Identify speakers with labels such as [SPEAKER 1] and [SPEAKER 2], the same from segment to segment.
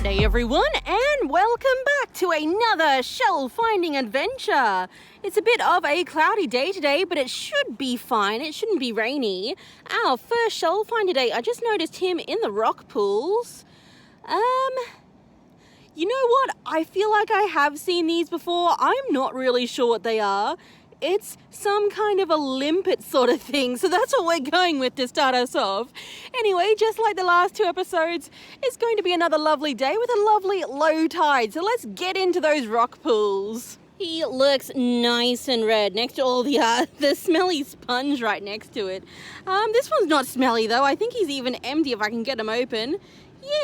[SPEAKER 1] G'day everyone, and welcome back to another shell finding adventure. It's a bit of a cloudy day today, but it should be fine. It shouldn't be rainy. Our first shell find today, I just noticed him in the rock pools. You know what? I feel like I have seen these before. I'm not really sure what they are. It's some kind of a limpet sort of thing, so that's what we're going with to start us off. Anyway, just like the last two episodes, it's going to be another lovely day with a lovely low tide, so let's get into those rock pools. He looks nice and red next to all the smelly sponge right next to it. This one's not smelly though. I think he's even empty if I can get him open.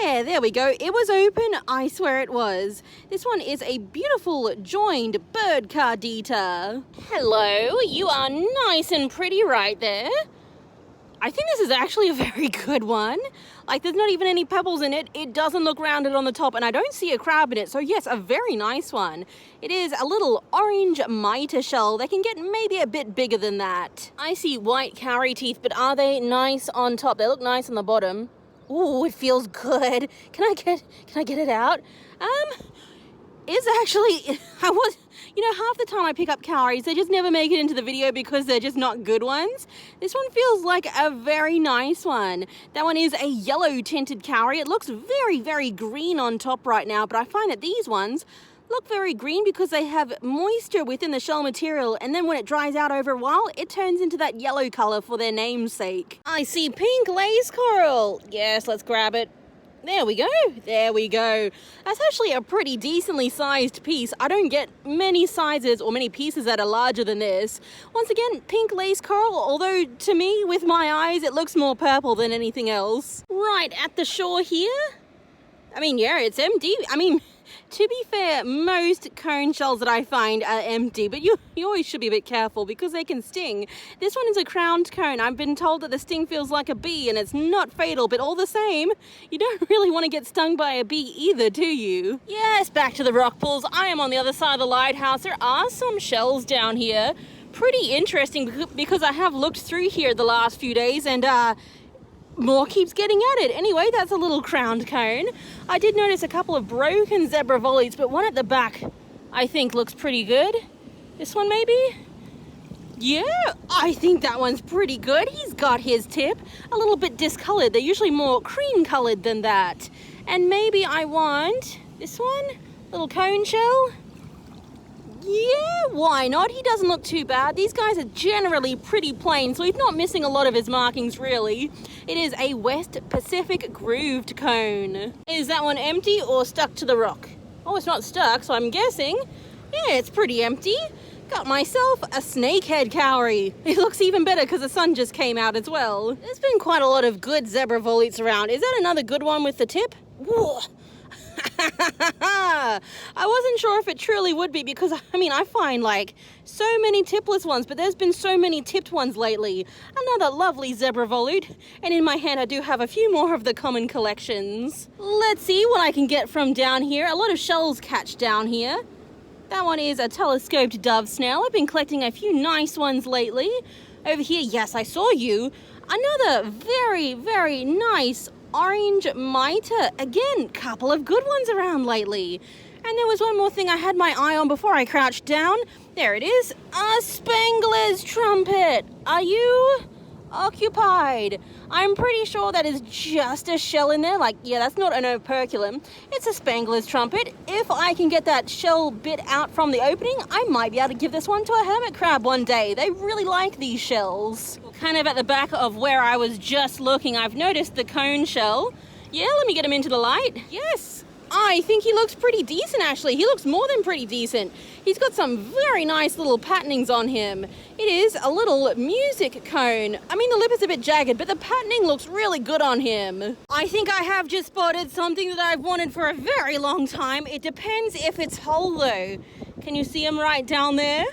[SPEAKER 1] Yeah, there we go. It was open. I swear it was. This one is a beautiful joined bird cardita. Hello, you are nice and pretty right there. I think this is actually a very good one. Like, there's not even any pebbles in it. It doesn't look rounded on the top, and I don't see a crab in it. So yes, a very nice one. It is a little orange mitre shell. They can get maybe a bit bigger than that. I see white cowrie teeth, but are they nice on top? They look nice on the bottom. Ooh, it feels good. Can I get it out? It's actually, half the time I pick up cowries, they just never make it into the video because they're just not good ones. This one feels like a very nice one. That one is a yellow tinted cowrie. It looks very, very green on top right now, but I find that these ones look very green because they have moisture within the shell material, and then when it dries out over a while, it turns into that yellow color for their namesake. I see pink lace coral. Yes, let's grab it. There we go. There we go. That's actually a pretty decently sized piece. I don't get many sizes or many pieces that are larger than this. Once again, pink lace coral, although to me, with my eyes, it looks more purple than anything else. Right at the shore here. Yeah, it's empty. To be fair, most cone shells that I find are empty, but you always should be a bit careful because they can sting. This one is a crowned cone. I've been told that the sting feels like a bee and it's not fatal, but all the same, you don't really want to get stung by a bee either, do you? Yes, back to the rock pools. I am on the other side of the lighthouse. There are some shells down here. Pretty interesting because I have looked through here the last few days and more keeps getting at it. Anyway, that's a little crowned cone. I did notice a couple of broken zebra volleys, but one at the back I think looks pretty good. This one maybe? Yeah, I think that one's pretty good. He's got his tip a little bit discolored. They're usually more cream colored than that. And maybe I want this one, little cone shell. Yeah, why not? He doesn't look too bad. These guys are generally pretty plain, so he's not missing a lot of his markings, really. It is a West Pacific grooved cone. Is that one empty or stuck to the rock? Oh, it's not stuck, so I'm guessing. Yeah, it's pretty empty. Got myself a snakehead cowrie. It looks even better because the sun just came out as well. There's been quite a lot of good zebra volutes around. Is that another good one with the tip? Whoa. I wasn't sure if it truly would be because, I find like so many tipless ones, but there's been so many tipped ones lately. Another lovely zebra volute, and in my hand I do have a few more of the common collections. Let's see what I can get from down here. A lot of shells catch down here. That one is a telescoped dove snail. I've been collecting a few nice ones lately. Over here, yes, I saw you. Another very, very nice orange mitre. Again, couple of good ones around lately. And there was one more thing I had my eye on before I crouched down. There it is, a Spangler's trumpet. Are you occupied? I'm pretty sure that is just a shell in there. That's not an operculum. It's a Spangler's trumpet. If I can get that shell bit out from the opening, I might be able to give this one to a hermit crab one day. They really like these shells. Kind of at the back of where I was just looking, I've noticed the cone shell. Yeah, let me get him into the light. Yes, I think he looks pretty decent, actually. He looks more than pretty decent. He's got some very nice little patternings on him. It is a little music cone. The lip is a bit jagged, but the patterning looks really good on him. I think I have just spotted something that I've wanted for a very long time. It depends if it's whole, though. Can you see him right down there?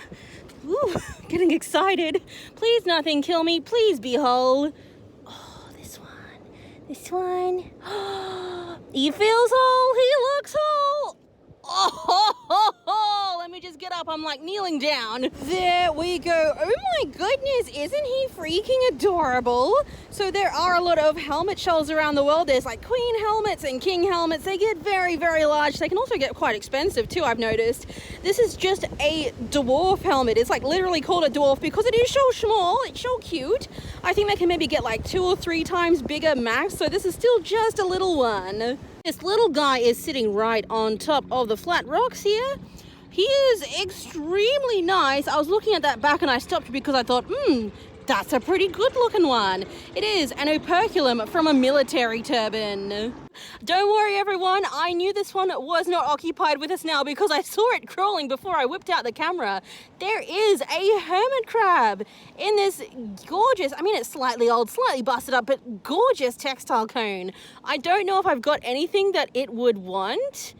[SPEAKER 1] Ooh, getting excited. Please nothing kill me. Please be whole. Oh, this one. This one. He feels whole. He looks whole. Oh, let me just get up. I'm like kneeling down. There we go. Oh my goodness, isn't he freaking adorable? So there are a lot of helmet shells around the world. There's like queen helmets and king helmets. They get very, very large. They can also get quite expensive too, I've noticed. This is just a dwarf helmet. It's like literally called a dwarf because it is so small. It's so cute. I think they can maybe get like 2 or 3 times bigger max. So this is still just a little one. This little guy is sitting right on top of the flat rocks here. He is extremely nice. I was looking at that back and I stopped because I thought, that's a pretty good looking one. It is an operculum from a military turban. Don't worry everyone, I knew this one was not occupied with us now because I saw it crawling before I whipped out the camera. There is a hermit crab in this gorgeous, I mean it's slightly old, slightly busted up, but gorgeous textile cone. I don't know if I've got anything that it would want.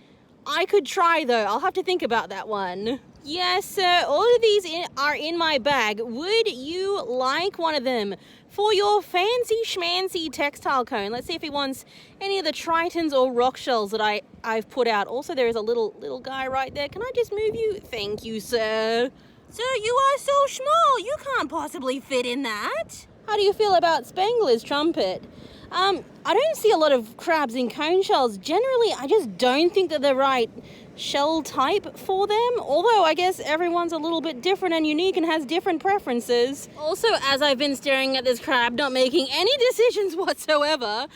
[SPEAKER 1] I could try though, I'll have to think about that one. Yes, sir, all of these are in my bag. Would you like one of them for your fancy schmancy textile cone? Let's see if he wants any of the tritons or rock shells that I've put out. Also, there is a little guy right there. Can I just move you? Thank you, sir. Sir, you are so small. You can't possibly fit in that. How do you feel about Spangler's trumpet? I don't see a lot of crabs in cone shells. Generally, I just don't think that they're right shell type for them, although I guess everyone's a little bit different and unique and has different preferences. Also, as I've been staring at this crab, not making any decisions whatsoever,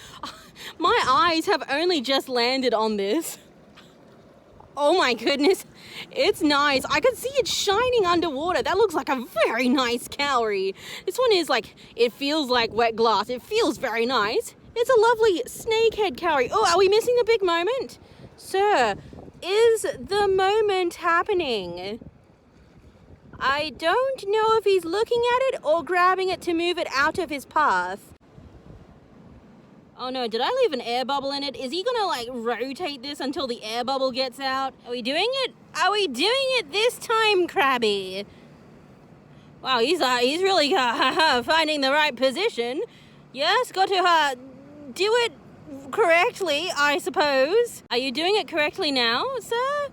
[SPEAKER 1] my eyes have only just landed on this. Oh my goodness, it's nice. I can see it shining underwater. That looks like a very nice cowrie. This one is like, it feels like wet glass. It feels very nice. It's a lovely snakehead cowrie. Oh, are we missing the big moment? Sir, is the moment happening? I don't know if he's looking at it or grabbing it to move it out of his path. Oh no, did I leave an air bubble in it? Is he gonna like rotate this until the air bubble gets out? Are we doing it? Are we doing it this time, Krabby? Wow, he's really finding the right position. Yes, got to do it correctly, I suppose. Are you doing it correctly now, sir?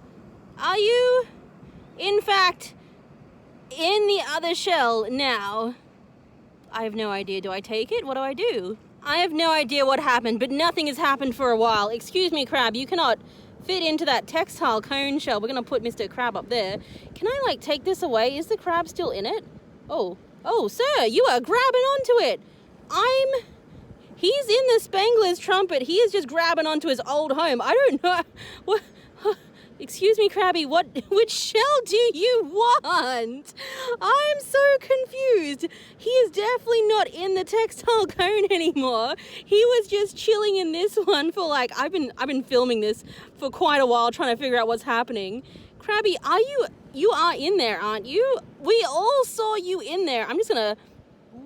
[SPEAKER 1] Are you, in fact, in the other shell now? I have no idea. Do I take it? What do I do? I have no idea what happened, but nothing has happened for a while. Excuse me, Crab, you cannot fit into that textile cone shell. We're gonna put Mr. Crab up there. Can I, like, take this away? Is the crab still in it? Oh, sir, you are grabbing onto it. He's in the Spangler's trumpet. He is just grabbing onto his old home. I don't know. What? Excuse me, Krabby, which shell do you want? I'm so confused. He is definitely not in the textile cone anymore. He was just chilling in this one for like, I've been filming this for quite a while trying to figure out what's happening. Krabby, you are in there, aren't you? We all saw you in there. I'm just gonna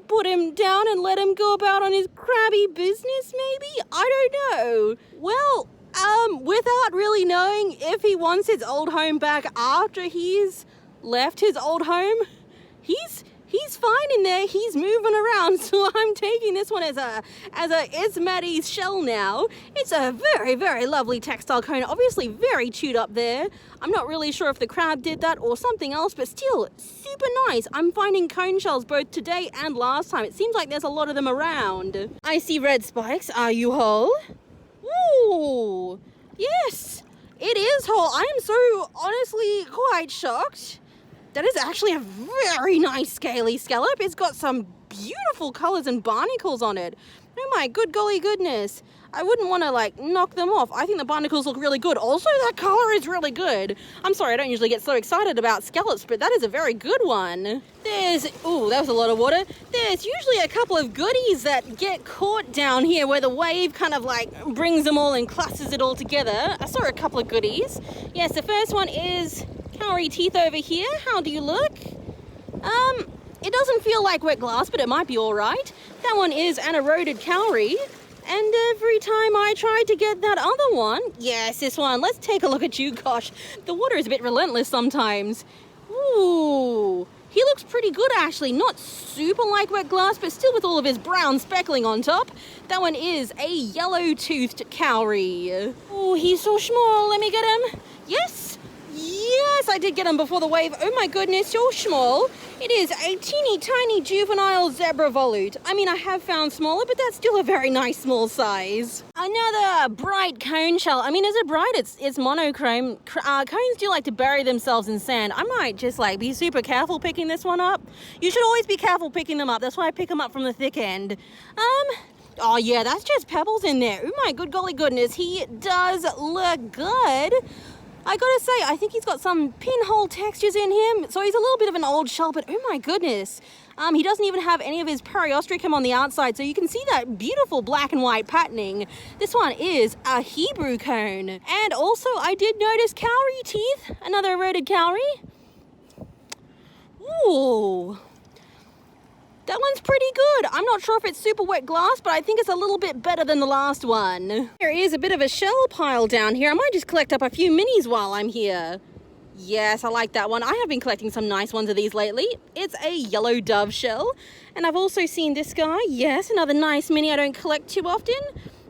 [SPEAKER 1] put him down and let him go about on his crabby business, maybe? I don't know. Well, without really knowing if he wants his old home back after he's left his old home, he's fine in there. He's moving around, so I'm taking this one as a it's Maddie's shell now. It's a very, very lovely textile cone, obviously very chewed up there. I'm not really sure if the crab did that or something else, but still super nice. I'm finding cone shells both today and last time. It seems like there's a lot of them around. I see red spikes. Are you whole? Ooh, yes, it is whole. I am so honestly quite shocked. That is actually a very nice scaly scallop. It's got some beautiful colors and barnacles on it. Oh my good golly goodness. I wouldn't want to like knock them off. I think the barnacles look really good. Also, that color is really good. I'm sorry, I don't usually get so excited about scallops, but that is a very good one. Ooh, that was a lot of water. There's usually a couple of goodies that get caught down here where the wave kind of like brings them all and clusters it all together. I saw a couple of goodies. Yes, the first one is cowrie teeth over here. How do you look? It doesn't feel like wet glass, but it might be all right. That one is an eroded cowrie. And every time I try to get that other one, yes, this one, let's take a look at you. Gosh, the water is a bit relentless sometimes. Ooh, he looks pretty good actually. Not super like wet glass, but still with all of his brown speckling on top. That one is a yellow-toothed cowrie. Oh, he's so small. Let me get him. Yes. Yes, I did get them before the wave. Oh my goodness, you're small. It is a teeny tiny juvenile zebra volute. I mean, I have found smaller, but that's still a very nice small size. Another bright cone shell. I mean, is it bright? It's monochrome. Cones do like to bury themselves in sand. I might just be super careful picking this one up. You should always be careful picking them up. That's why I pick them up from the thick end. Oh yeah, that's just pebbles in there. Oh my good golly goodness, he does look good. I gotta say, I think he's got some pinhole textures in him. So he's a little bit of an old shell, but oh my goodness. He doesn't even have any of his periostracum on the outside, so you can see that beautiful black and white patterning. This one is a Hebrew cone. And also, I did notice cowrie teeth, another eroded cowrie. Ooh. That one's pretty good. I'm not sure if it's super wet glass, but I think it's a little bit better than the last one. There is a bit of a shell pile down here. I might just collect up a few minis while I'm here. Yes, I like that one. I have been collecting some nice ones of these lately. It's a yellow dove shell. And I've also seen this guy. Yes, another nice mini I don't collect too often.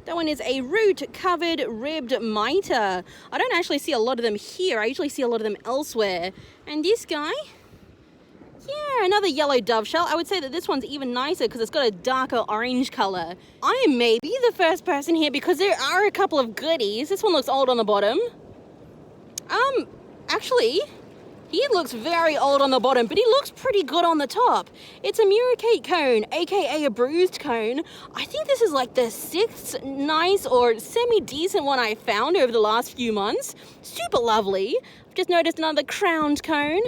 [SPEAKER 1] That one is a root-covered ribbed mitre. I don't actually see a lot of them here. I usually see a lot of them elsewhere. And this guy... yeah, another yellow dove shell. I would say that this one's even nicer because it's got a darker orange color. I am maybe the first person here because there are a couple of goodies. This one looks old on the bottom. Actually, he looks very old on the bottom, but he looks pretty good on the top. It's a muricate cone, aka a bruised cone. I think this is like the 6th nice or semi-decent one I found over the last few months. Super lovely. I've just noticed another crowned cone.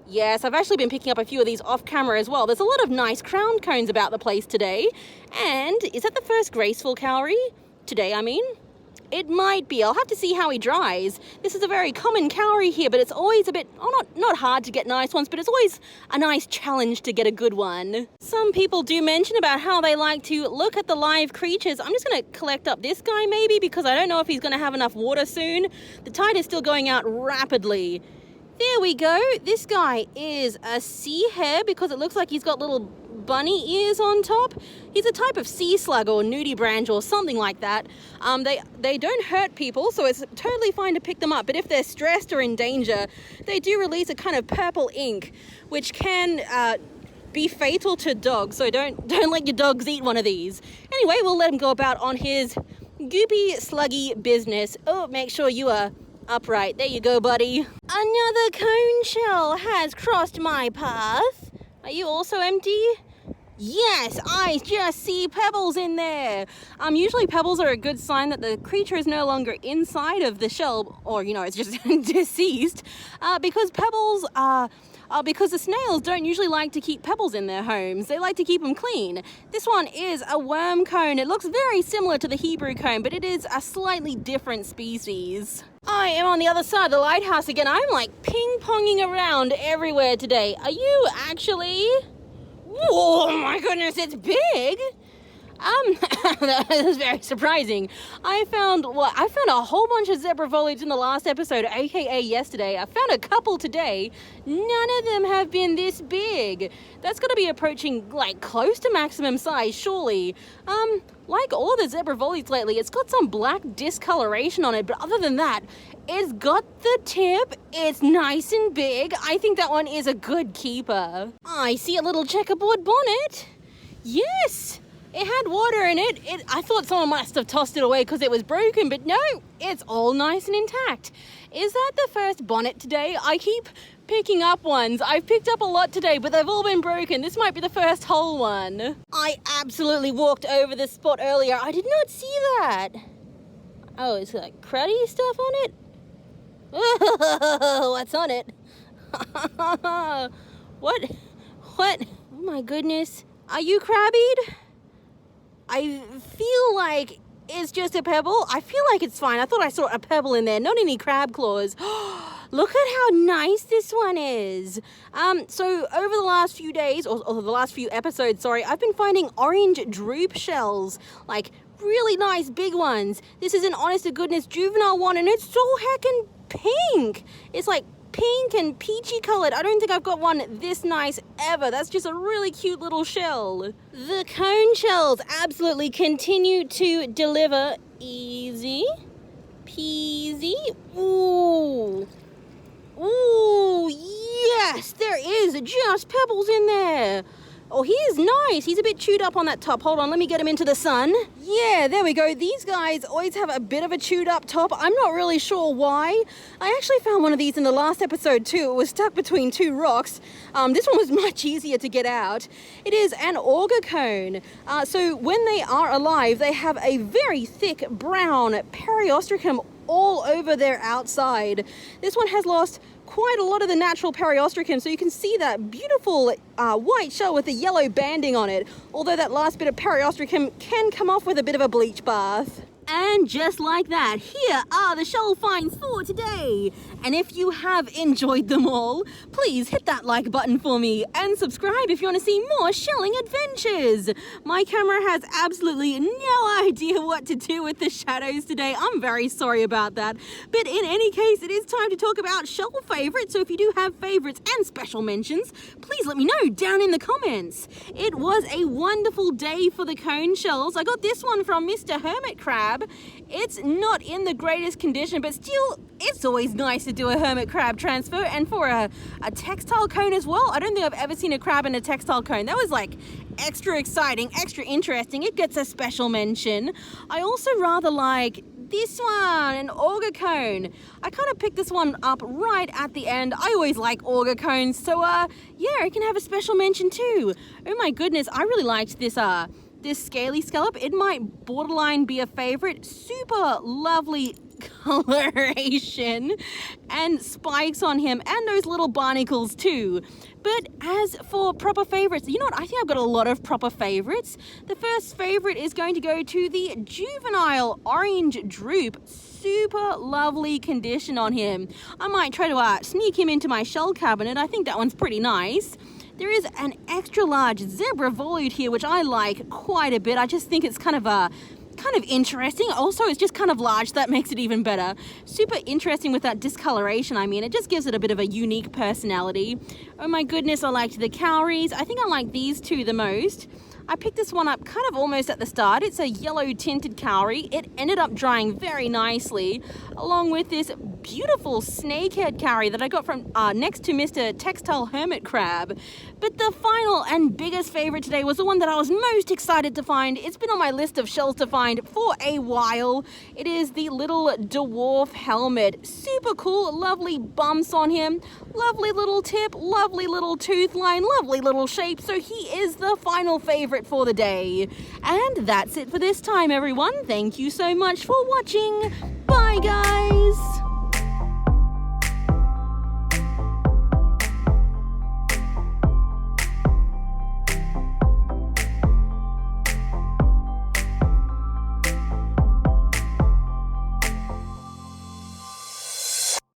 [SPEAKER 1] Yes, I've actually been picking up a few of these off camera as well. There's a lot of nice crowned cones about the place today. And is that the first graceful cowrie? Today, I mean. It might be. I'll have to see how he dries. This is a very common cowrie here, but it's always a bit, not hard to get nice ones, but it's always a nice challenge to get a good one. Some people do mention about how they like to look at the live creatures. I'm just going to collect up this guy maybe because I don't know if he's going to have enough water soon. The tide is still going out rapidly. There we go. This guy is a sea hare because it looks like he's got little bunny ears on top. He's a type of sea slug or nudibranch or something like that. They don't hurt people, so it's totally fine to pick them up. But if they're stressed or in danger, they do release a kind of purple ink, which can be fatal to dogs. So don't let your dogs eat one of these. Anyway, we'll let him go about on his goopy, sluggy business. Oh, make sure you are upright. There you go, buddy. Another cone shell has crossed my path. Are you also empty? Yes, I just see pebbles in there. Usually pebbles are a good sign that the creature is no longer inside of the shell, or, it's just deceased, because pebbles are... because the snails don't usually like to keep pebbles in their homes. They like to keep them clean. This one is a worm cone. It looks very similar to the Hebrew cone, but it is a slightly different species. I am on the other side of the lighthouse again. I'm like ping-ponging around everywhere today. Are you actually? Oh my goodness, it's big. That is very surprising. I found a whole bunch of zebra volutes in the last episode, aka yesterday. I found a couple today. None of them have been this big. That's got to be approaching close to maximum size, surely. Like all the zebra volutes lately, it's got some black discoloration on it, but other than that, it's got the tip. It's nice and big. I think that one is a good keeper. I see a little checkerboard bonnet. Yes. It had water in it. I thought someone must have tossed it away because it was broken, but no, it's all nice and intact. Is that the first bonnet today? I keep picking up ones. I've picked up a lot today, but they've all been broken. This might be the first whole one. I absolutely walked over this spot earlier. I did not see that. Oh, it's like cruddy stuff on it? What's on it? What? Oh my goodness. Are you crabbied? I feel like it's just a pebble. I feel like it's fine. I thought I saw a pebble in there, not any crab claws. Look at how nice this one is. So over the last few days, or the last few episodes, sorry, I've been finding orange droop shells, like really nice big ones. This is an honest to goodness juvenile one, and it's so heckin' pink. It's like pink and peachy colored. I don't think I've got one this nice ever. That's just a really cute little shell. The cone shells absolutely continue to deliver. Easy peasy. Ooh. Ooh, yes, there is just pebbles in there. Oh, he is nice. He's a bit chewed up on that top. Hold on, let me get him into the sun. Yeah, there we go. These guys always have a bit of a chewed up top. I'm not really sure why. I actually found one of these in the last episode too. It was stuck between two rocks. This one was much easier to get out. It is an auger cone. So when they are alive, they have a very thick brown periostracum all over their outside. This one has lost quite a lot of the natural periostracum, so you can see that beautiful white shell with the yellow banding on it, although that last bit of periostracum can come off with a bit of a bleach bath. And just like that, here are the shell finds for today. And if you have enjoyed them all, please hit that like button for me and subscribe if you want to see more shelling adventures. My camera has absolutely no idea what to do with the shadows today. I'm very sorry about that. But in any case, it is time to talk about shell favorites. So if you do have favorites and special mentions, please let me know down in the comments. It was a wonderful day for the cone shells. I got this one from Mr. Hermit Crab. It's not in the greatest condition, but still, it's always nice to do a hermit crab transfer. And for a textile cone as well, I don't think I've ever seen a crab in a textile cone. That was like extra exciting, extra interesting. It gets a special mention. I also rather like this one, an auger cone. I kind of picked this one up right at the end. I always like auger cones, so yeah, it can have a special mention too. Oh my goodness, I really liked this scaly scallop. It might borderline be a favorite. Super lovely coloration and spikes on him, and those little barnacles too. But as for proper favorites, you know what? I think I've got a lot of proper favorites. The first favorite is going to go to the juvenile orange droop. Super lovely condition on him. I might try to sneak him into my shell cabinet. I think that one's pretty nice. There is an extra large zebra volute here, which I like quite a bit. I just think it's kind of interesting. Also, it's just kind of large. That makes it even better. Super interesting with that discoloration. I mean, it just gives it a bit of a unique personality. Oh my goodness, I liked the cowries. I think I like these two the most. I picked this one up kind of almost at the start. It's a yellow tinted cowrie. It ended up drying very nicely, along with this beautiful snakehead cowrie that I got from next to Mr. Textile Hermit Crab. But the final and biggest favorite today was the one that I was most excited to find. It's been on my list of shells to find for a while. It is the little Dwarf helmet. Super cool, lovely bumps on him, lovely little tip, lovely little tooth line, lovely little shape. So he is the final favorite for the day. And that's it for this time, everyone. Thank you so much for watching. Bye, guys.